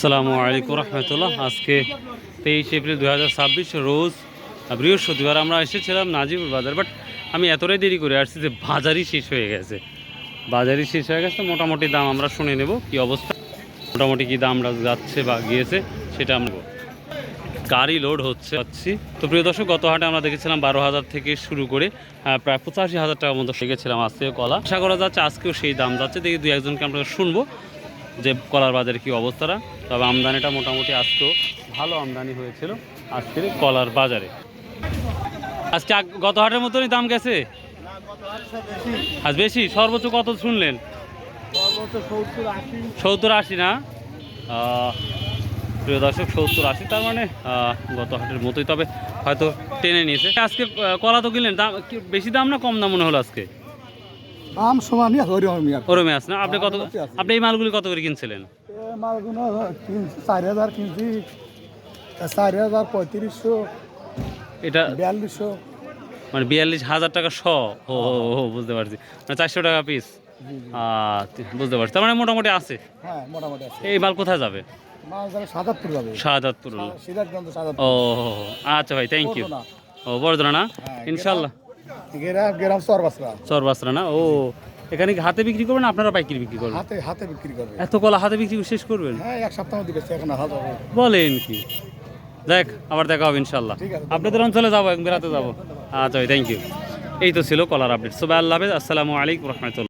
আসসালামু আলাইকুম রহমতুল্লাহ। আজকে 23 এপ্রিল 2026 রোজ বৃহস্পতিবার। আমরা এসেছিলাম নাজিপুর বাজার, বাট আমি এতটাই দেরি করে আসছি যে বাজারই শেষ হয়ে গেছে। মোটামুটি দাম আমরা শুনে নেব কি অবস্থা, মোটামুটি কি দাম যাচ্ছে বা গিয়েছে সেটা আমরা গাড়ি লোড হচ্ছে। তো প্রিয় দর্শক, গত হাটে আমরা দেখেছিলাম 12,000 থেকে শুরু করে প্রায় 85,000 টাকার মতো শিখেছিলাম। আজকেও কলা আশা করা যাচ্ছে আজকেও সেই দাম যাচ্ছে। দেখি দুই একজনকে আমরা শুনবো যে কলার বাজারে কী অবস্থাটা। তবে আমদানিটা মোটামুটি আজকেও ভালো আমদানি হয়েছিল আজকের কলার বাজারে। আজকে গত হাটের মতনই দাম গেছে, আজ বেশি। সর্বোচ্চ কত শুনলেন? 70-80 না? প্রিয় দর্শক, 70-80, তার মানে গত হাটের মতোই, তবে হয়তো টেনে নিয়েছে। আজকে কলা তো কিনলেন, দাম বেশি দাম না কম দাম মনে হলো আজকে? দাম সমানই ওরমে আছে না? আপনি এই মালগুলি কত করে কিনছিলেন? মালগুলো 4,000 কিনছি, 4,000, 3,500, এটা 4,200, মানে 42,000 টাকা শ। ও বুঝতে পারছি, মানে 400 টাকা পিস। বুঝতে পারছি, তার মানে মোটামুটি আছে। হ্যাঁ মোটামুটি আছে। এই মাল কোথায় যাবে? মাল যাবে শাহাদাতপুর যাবে। শাহাদাতপুর। সিরাজগঞ্জ শাহাদাতপুর। ও আচ্ছা ভাই, থ্যাংক ইউ। ও বড়দনা না? ইনশাল্লাহ। গ্রাম চরবাসরা না? ও এখানে কি হাতে বিক্রি করবেন, আপনারা পাইকারি বিক্রি করবেন? হাতে বিক্রি করবে। এত কলা হাতে বিক্রি শেষ করবেন? হ্যাঁ, এক সপ্তাহ মধ্যে বেশি এখন হাত হবে। বলেন কি? দেখ, আবার দেখা হবে ইনশাল্লাহ। ঠিক আছে, আপনাদের অঞ্চলে যাবো, বেড়াতে যাবো। আচ্ছা ভাই, থ্যাংক ইউ। এই তো ছিল কলার আপডেট। সবাই আল্লাহ হাফেজ, আসসালামু আলাইকুম রহমতুল্লাহ।